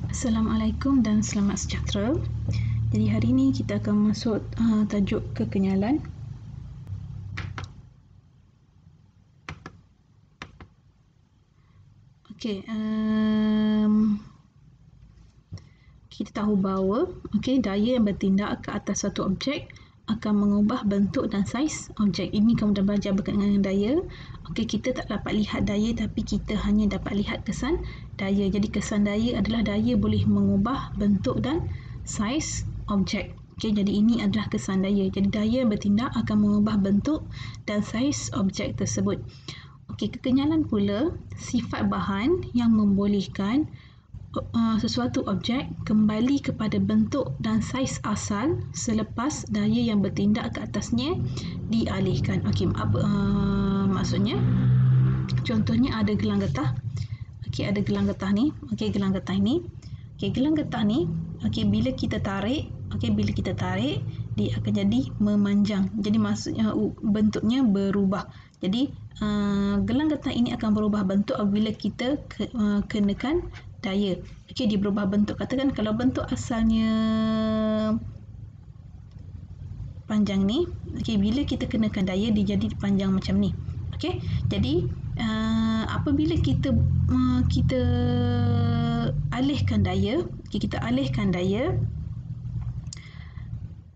Assalamualaikum dan selamat sejahtera. Jadi hari ini kita akan masuk tajuk kekenyalan. Okey, kita tahu bahawa daya yang bertindak ke atas satu objek akan mengubah bentuk dan saiz objek. Ini kamu dah belajar berkaitan dengan daya. Kita tak dapat lihat daya tapi kita hanya dapat lihat kesan daya. Jadi kesan daya adalah daya boleh mengubah bentuk dan saiz objek. Jadi ini adalah kesan daya. Jadi daya yang bertindak akan mengubah bentuk dan saiz objek tersebut. Kekenyalan pula sifat bahan yang membolehkan sesuatu objek kembali kepada bentuk dan saiz asal selepas daya yang bertindak ke atasnya dialihkan. Apa maksudnya? Contohnya ada gelang getah. Ada gelang getah ni. Gelang getah ni. Gelang getah ni, bila kita tarik, dia akan jadi memanjang. Jadi maksudnya bentuknya berubah. Jadi gelang getah ini akan berubah bentuk apabila kita kenakan daya. Dia berubah bentuk. Katakan kalau bentuk asalnya panjang ni, bila kita kenakan daya dia jadi panjang macam ni. Jadi apabila kita alihkan daya,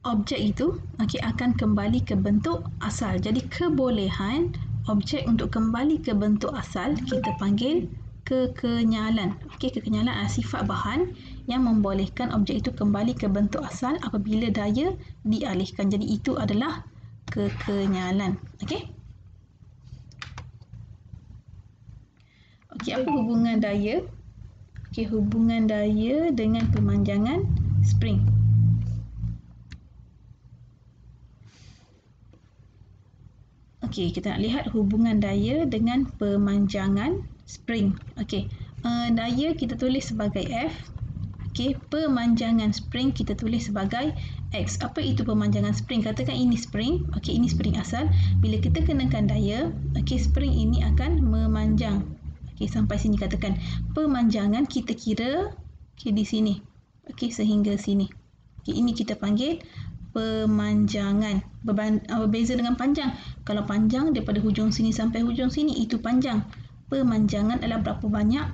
objek itu akan kembali ke bentuk asal. Jadi kebolehan objek untuk kembali ke bentuk asal kita panggil kekenyalan. Kekenyalan adalah sifat bahan yang membolehkan objek itu kembali ke bentuk asal apabila daya dialihkan. Jadi itu adalah kekenyalan. Apa hubungan daya? Hubungan daya dengan pemanjangan spring. Kita nak lihat hubungan daya dengan pemanjangan spring. Daya kita tulis sebagai F. Pemanjangan spring kita tulis sebagai X. Apa itu pemanjangan spring? Katakan ini spring. Ini spring asal. Bila kita kenakan daya, spring ini akan memanjang. Sampai sini katakan. Pemanjangan kita kira di sini. Sehingga sini. Ini kita panggil pemanjangan. Berbeza dengan panjang. Kalau panjang daripada hujung sini sampai hujung sini, itu panjang. Pemanjangan adalah berapa banyak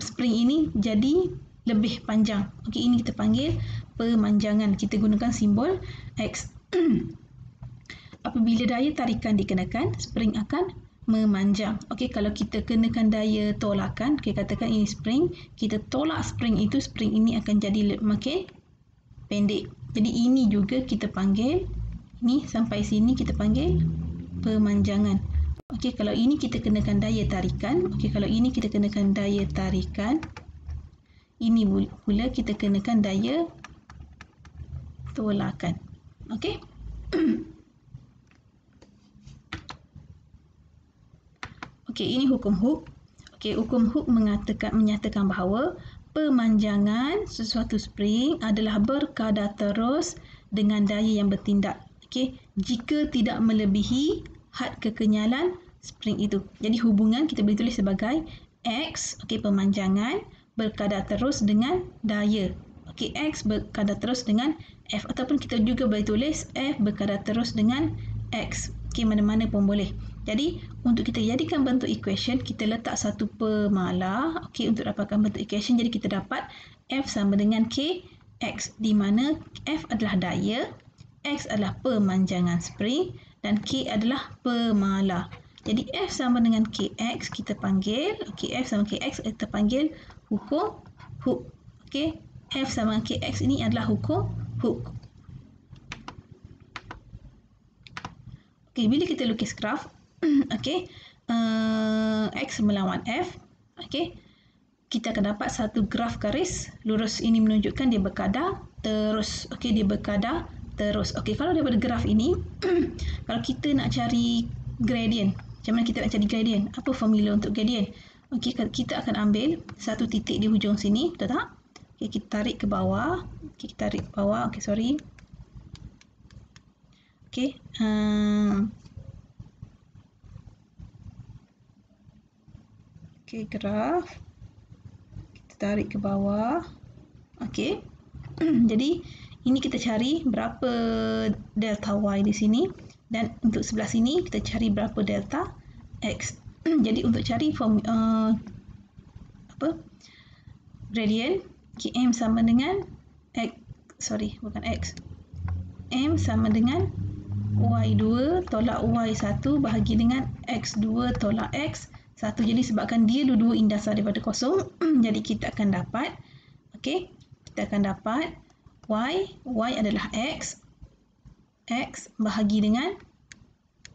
spring ini jadi lebih panjang. Ini kita panggil pemanjangan. Kita gunakan simbol X. Apabila daya tarikan dikenakan, spring akan memanjang. Kalau kita kenakan daya tolakan, katakan ini spring, kita tolak spring itu, spring ini akan jadi makin pendek. Jadi ini juga kita panggil, ni sampai sini kita panggil pemanjangan. Kalau ini kita kenakan daya tarikan, kalau ini kita kenakan daya tarikan, ini pula kita kenakan daya tolakan. Ini hukum Hooke. Hukum Hooke menyatakan bahawa pemanjangan sesuatu spring adalah berkadar terus dengan daya yang bertindak. Jika tidak melebihi had kekenyalan spring itu. Jadi hubungan kita boleh tulis sebagai X, pemanjangan berkadar terus dengan daya. X berkadar terus dengan F, ataupun kita juga boleh tulis F berkadar terus dengan X. Mana-mana pun boleh. Jadi untuk kita jadikan bentuk equation, kita letak satu pemalar untuk dapatkan bentuk equation. Jadi kita dapat F sama dengan KX, di mana F adalah daya, X adalah pemanjangan spring dan K adalah pemalar. Jadi F sama dengan KX kita panggil, F sama KX kita panggil hukum Hooke. F sama dengan KX ini adalah hukum Hooke. Bila kita lukis graf, X melawan F, kita akan dapat satu graf garis lurus. Ini menunjukkan dia berkadar terus. Dia berkadar terus. Kalau daripada graf ini, kalau kita nak cari gradient, macam mana kita nak cari gradient? Apa formula untuk gradient? Kita akan ambil satu titik di hujung sini, betul tak? Kita tarik ke bawah. Kita tarik ke bawah. Sorry. Graf. Kita tarik ke bawah. Okey. Jadi ini kita cari berapa delta y di sini, dan untuk sebelah sini kita cari berapa delta x. Jadi untuk cari gradient, m sama dengan m sama dengan y2 tolak y1 bahagi dengan x2 tolak x1. Jadi sebabkan dia dua-dua indasar daripada kosong, jadi kita akan dapat, okey, kita akan dapat y adalah x bahagi dengan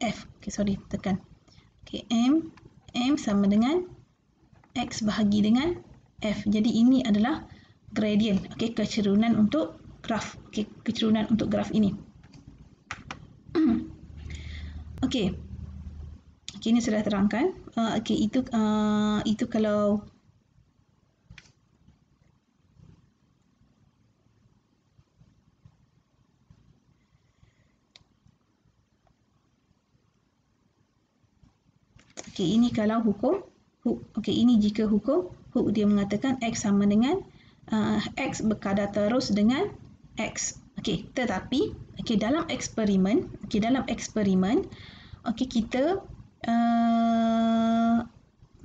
f. Okey, tekan. Okey, m sama dengan x bahagi dengan f. Jadi ini adalah gradient, okey, kecerunan untuk graf. Okey, kecerunan untuk graf ini. Okey. Okey, ini sudah terangkan. Okey, itu kalau okey, ini kalau hukum Hooke. Okey, ini jika hukum Hooke dia mengatakan x sama dengan x berkadar terus dengan x. Okey, tetapi dalam eksperimen,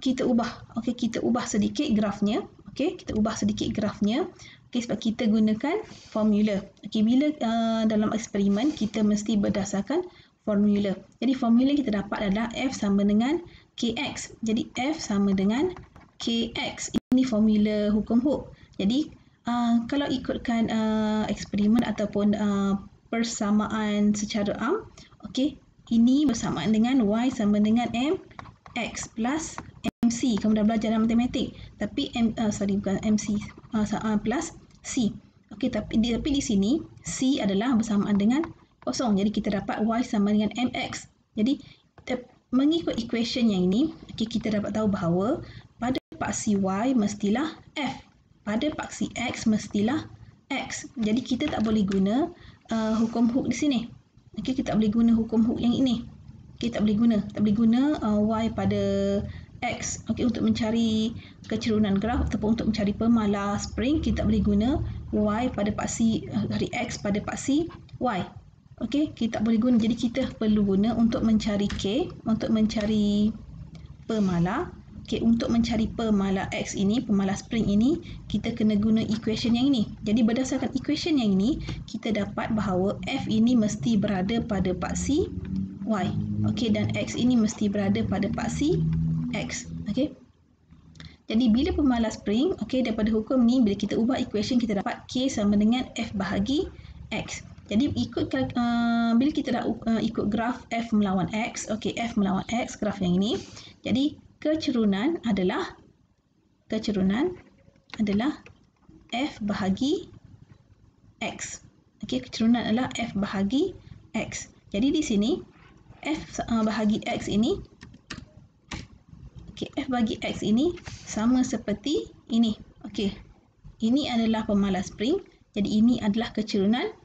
kita ubah sedikit grafnya. Kita ubah sedikit grafnya. Sebab kita gunakan formula. Bila dalam eksperimen kita mesti berdasarkan formula. Jadi formula yang kita dapat adalah f sama dengan kx. Jadi f sama dengan kx. Ini formula hukum Hooke. Jadi kalau ikutkan eksperimen ataupun persamaan secara am, ini bersamaan dengan y sama dengan mx plus mc. Kamu dah belajar dalam matematik. Tapi bukan mc, plus c. Tapi di sini c adalah bersamaan dengan kosong. Jadi kita dapat y sama dengan mx. Jadi mengikut equation yang ini, kita dapat tahu bahawa pada paksi y mestilah f, pada paksi x mestilah x. Jadi kita tak boleh guna hukum Hooke di sini. Kita tak boleh guna hukum Hooke yang ini. Kita tak boleh guna y pada x. Untuk mencari kecerunan graf ataupun untuk mencari pemalar spring, kita tak boleh guna y pada paksi x pada paksi y. Kita tak boleh guna. Jadi kita perlu guna untuk mencari k, untuk mencari pemalar. Untuk mencari pemalar x ini, pemalar spring ini, kita kena guna equation yang ini. Jadi berdasarkan equation yang ini, kita dapat bahawa f ini mesti berada pada paksi y. Dan x ini mesti berada pada paksi x. Jadi bila pemalar spring, daripada hukum ni, bila kita ubah equation, kita dapat k sama dengan f bahagi x. Jadi bila kita dah ikut graf f melawan x, f melawan x, graf yang ini, jadi kecerunan adalah f bahagi x. Kecerunan adalah f bahagi x. Jadi di sini f bahagi x ini, f bahagi x ini sama seperti ini. Ini adalah pemalar spring. Jadi ini adalah kecerunan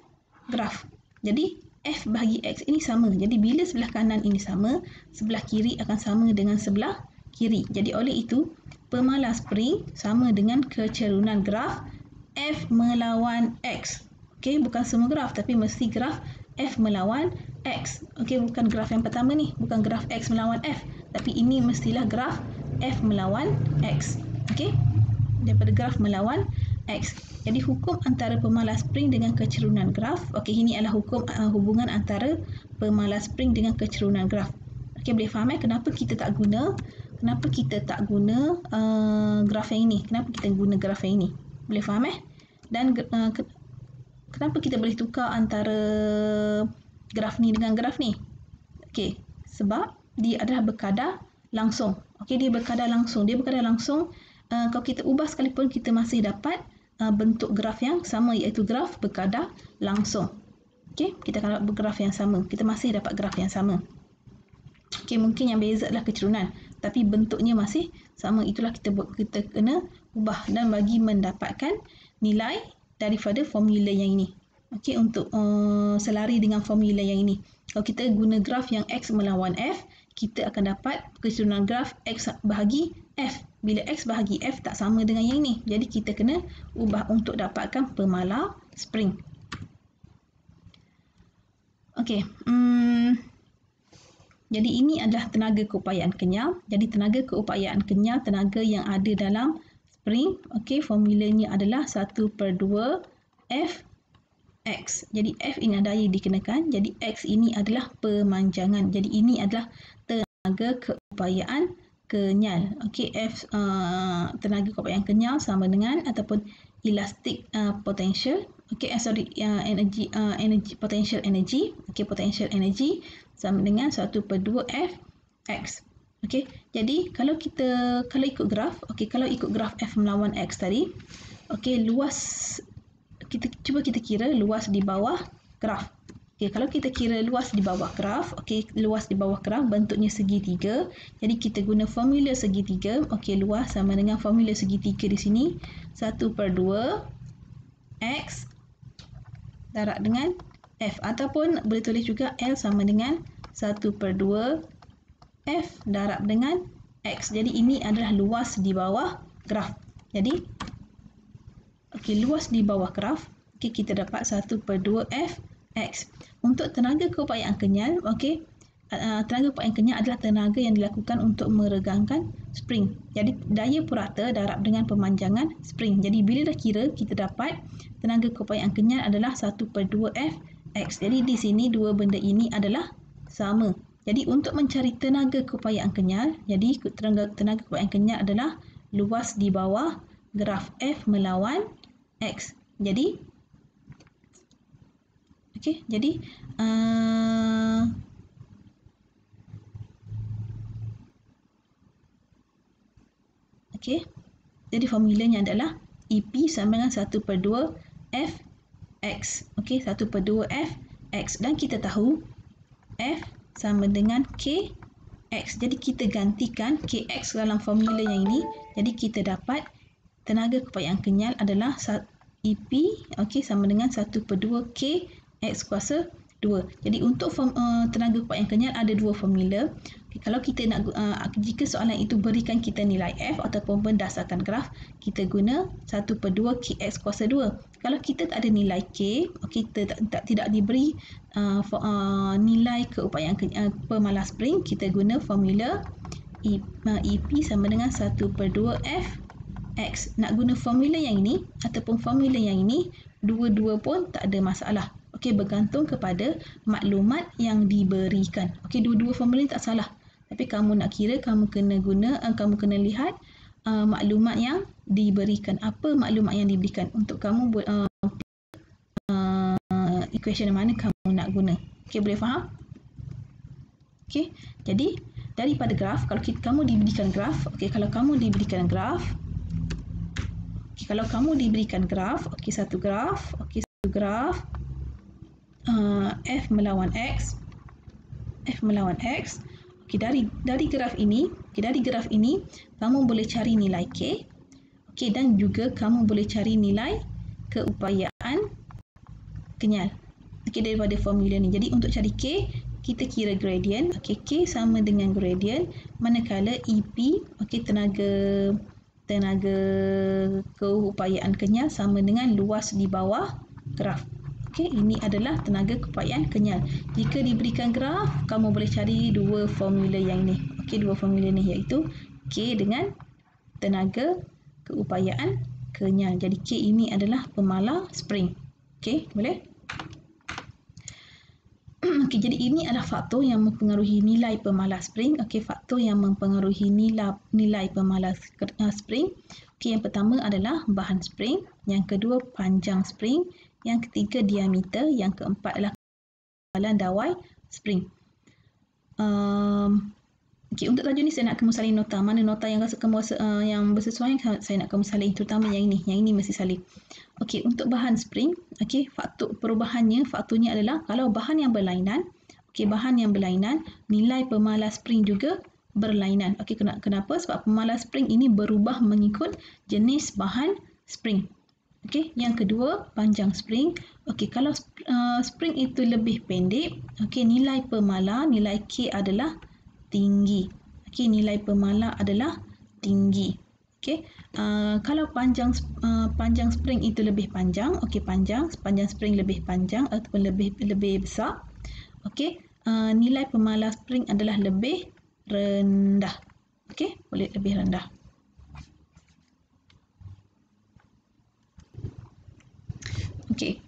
graf. Jadi f bahagi x ini sama. Jadi bila sebelah kanan ini sama, sebelah kiri akan sama dengan sebelah kiri. Jadi oleh itu, pemalar spring sama dengan kecerunan graf f melawan x. Bukan semua graf, tapi mesti graf f melawan x. Bukan graf yang pertama ni, bukan graf x melawan f, tapi ini mestilah graf f melawan x. Daripada graf melawan x. Jadi hukum antara pemalar spring dengan kecerunan graf. Ini adalah hukum hubungan antara pemalar spring dengan kecerunan graf. Boleh faham kenapa kita tak guna graf yang ini? Kenapa kita guna graf yang ini? Boleh faham Dan kenapa kita boleh tukar antara graf ni dengan graf ni? Sebab dia adalah berkadar langsung. Dia berkadar langsung. Kalau kita ubah sekalipun, kita masih dapat bentuk graf yang sama, iaitu graf berkadar langsung. Kita akan dapat graf yang sama. Kita masih dapat graf yang sama. Mungkin yang beza adalah kecerunan, tapi bentuknya masih sama. Itulah kita kena ubah dan bagi mendapatkan nilai daripada formula yang ini. Untuk selari dengan formula yang ini. Kalau kita guna graf yang x melawan f, kita akan dapat kecerunan graf x bahagi f. bila X bahagi F tak sama dengan yang ini. Jadi kita kena ubah untuk dapatkan pemalar spring. Okey. Jadi ini adalah tenaga keupayaan kenyal. Jadi tenaga keupayaan kenyal, tenaga yang ada dalam spring. Okey, formulanya adalah 1/2 F X. Jadi F ini daya dikenakan. Jadi X ini adalah pemanjangan. Jadi ini adalah tenaga keupayaan kenyal. Okey, F tenaga keupayaan kenyal sama dengan ataupun elastic potential. Okey, energy potential energy. Okey, potential energy sama dengan 1/2 F X. Okey, jadi kalau ikut graf, okey, kalau ikut graf F melawan X tadi, okey, luas cuba kita kira luas di bawah graf. Okey, kalau kita kira luas di bawah graf, okey, luas di bawah graf bentuknya segitiga. Jadi kita guna formula segitiga. Okey, luas sama dengan formula segitiga di sini 1/2 X darab dengan F, ataupun boleh tulis juga L sama dengan 1/2 F darab dengan X. Jadi ini adalah luas di bawah graf. Jadi okey, luas di bawah graf, okey, kita dapat 1/2 F X. Untuk tenaga keupayaan kenyal, okey, tenaga keupayaan kenyal adalah tenaga yang dilakukan untuk meregangkan spring. Jadi daya purata darab dengan pemanjangan spring. Jadi bila dah kira, kita dapat tenaga keupayaan kenyal adalah 1/2 F X. Jadi di sini dua benda ini adalah sama. Jadi untuk mencari tenaga keupayaan kenyal, jadi tenaga keupayaan kenyal adalah luas di bawah graf F melawan X. Jadi okey, jadi okey. Jadi formulanya adalah EP sama dengan 1/2 F X. Okey, 1/2 F X, dan kita tahu F sama dengan K X. Jadi kita gantikan KX dalam formula yang ini. Jadi kita dapat tenaga keupayaan kenyal adalah EP, okey, sama dengan 1/2 K X kuasa 2. Jadi untuk tenaga keupayaan kenyal ada dua formula. Okay, kalau kita nak jika soalan itu berikan kita nilai F ataupun berdasarkan graf, kita guna 1/2 KX kuasa 2. Kalau kita tak ada nilai K, kita tidak diberi nilai keupayaan pemalar spring, kita guna formula EP sama dengan 1/2 F X. Nak guna formula yang ini ataupun formula yang ini, dua-dua pun tak ada masalah. Okey, bergantung kepada maklumat yang diberikan. Okey, dua-dua formula tak salah. Tapi kamu nak kira, kamu kena lihat maklumat yang diberikan. Apa maklumat yang diberikan untuk kamu buat equation mana kamu nak guna. Okey, boleh faham? Okey, jadi daripada graf, kalau kamu diberikan graf, okey, kalau kamu diberikan graf, okey, satu graf, F melawan X, okey, dari graf ini, kamu boleh cari nilai K, okey, dan juga kamu boleh cari nilai keupayaan kenyal, okey, daripada formula ni. Jadi untuk cari K, kita kira gradient. Okey, K sama dengan gradient, manakala EP, okey, tenaga keupayaan kenyal sama dengan luas di bawah graf. Okey, ini adalah tenaga keupayaan kenyal. Jika diberikan graf, kamu boleh cari dua formula yang ini. Okey, dua formula ni iaitu K dengan tenaga keupayaan kenyal. Jadi K ini adalah pemalar spring. Okey, boleh? Okey, jadi ini adalah faktor yang mempengaruhi nilai pemalar spring. Okey, faktor yang mempengaruhi nilai pemalar spring. Okey, yang pertama adalah bahan spring, yang kedua panjang spring, yang ketiga diameter, yang keempat adalah ketebalan dawai spring. Okey, untuk tajuk ni saya nak kamu salin nota. Mana nota yang rasa kamu yang bersesuaian, saya nak kamu salin, terutama yang ini mesti salin. Okey, untuk bahan spring, okey, faktornya adalah kalau bahan yang berlainan, okey, nilai pemalar spring juga berlainan. Okey, kenapa? Sebab pemalar spring ini berubah mengikut jenis bahan spring. Okey, yang kedua, panjang spring. Okey, kalau spring itu lebih pendek, okey, nilai pemalar, nilai K adalah tinggi. Okey, nilai pemalar adalah tinggi. Okey, kalau panjang spring itu lebih panjang, okey, panjang spring lebih panjang ataupun lebih besar, okey, nilai pemalas spring adalah lebih rendah. Okey, boleh lebih rendah. Okey,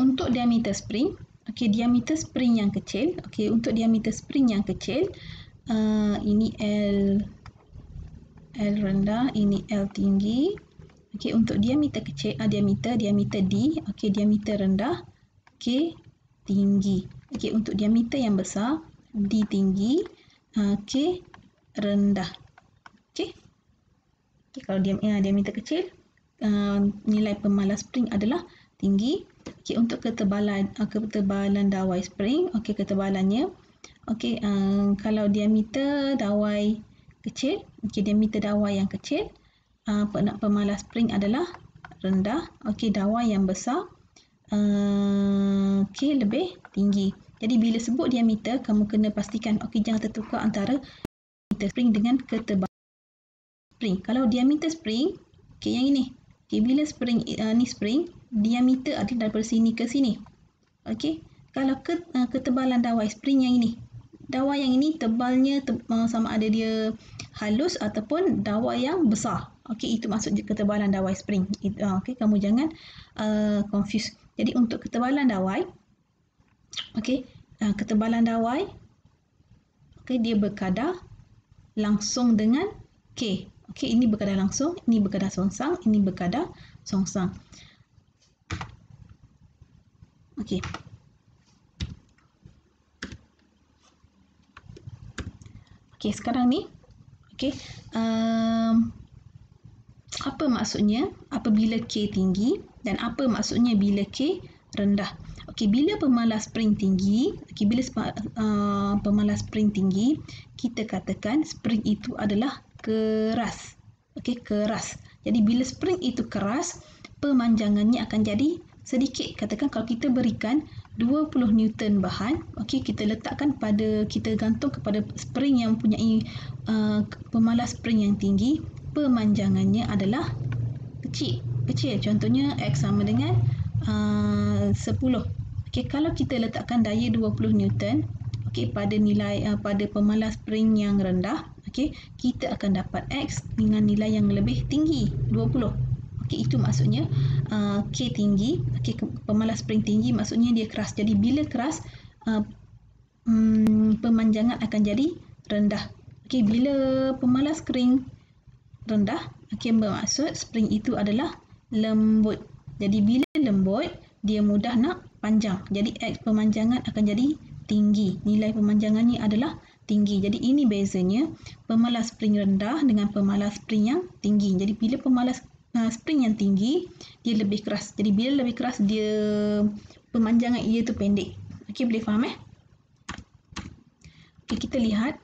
untuk diameter spring, okey, diameter spring yang kecil, okey, untuk diameter spring yang kecil, ini L rendah, ini L tinggi. Okey, untuk diameter kecil, diameter D, okey, diameter rendah, K tinggi. Okey, untuk diameter yang besar, D tinggi, K rendah. Okey. Okay, kalau diameter kecil, nilai pemalas spring adalah tinggi. Okey, untuk ketebalan dawai spring, okey, ketebalannya, okey, kalau diameter dawai kecil, okey, diameter dawai yang kecil, pemalas spring adalah rendah. Okey, dawai yang besar, K lebih tinggi. Jadi bila sebut diameter, kamu kena pastikan, okey, jangan tertukar antara diameter spring dengan ketebalan spring. Kalau diameter spring, okey, yang ini. Okey, bila spring ni spring, diameter adalah daripada sini ke sini. Okey, kalau ketebalan dawai spring yang ini. Dawai yang ini tebalnya sama ada dia halus ataupun dawai yang besar. Okey, itu maksud ketebalan dawai spring. Okey, kamu jangan confuse. Jadi untuk ketebalan dawai, okey, ketebalan dawai, okey, dia berkadar langsung dengan K. Okey, ini berkadar langsung, ini berkadar songsang, ini berkadar songsang. Okey. Okey, sekarang ni, okey, apa maksudnya apabila K tinggi dan apa maksudnya bila K rendah? Okey, bila pemalas spring tinggi, okey, bila pemalas spring tinggi, kita katakan spring itu adalah keras. Okey, keras. Jadi bila spring itu keras, pemanjangannya akan jadi sedikit. Katakan kalau kita berikan 20 Newton bahan, okey, kita gantung kepada spring yang mempunyai pemalas spring yang tinggi, pemanjangannya adalah kecil. Contohnya X sama dengan 10. Okey, kalau kita letakkan daya 20 Newton, okey, pada pemalas spring yang rendah, okey, kita akan dapat X dengan nilai yang lebih tinggi, 20. Okey, itu maksudnya K tinggi, okey, pemalas spring tinggi maksudnya dia keras. Jadi bila keras, pemanjangan akan jadi rendah. Okey, bila pemalas spring rendah, okey, bermaksud spring itu adalah lembut. Jadi bila lembut, dia mudah nak panjang. Jadi pemanjangan akan jadi tinggi. Nilai pemanjangannya adalah tinggi. Jadi ini bezanya pemalas spring rendah dengan pemalas spring yang tinggi. Jadi bila pemalas spring yang tinggi, dia lebih keras. Jadi bila lebih keras, dia pemanjangan ia tu pendek. Okey, boleh faham Okay, kita lihat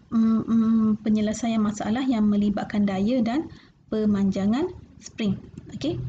penyelesaian masalah yang melibatkan daya dan pemanjangan spring. Okey.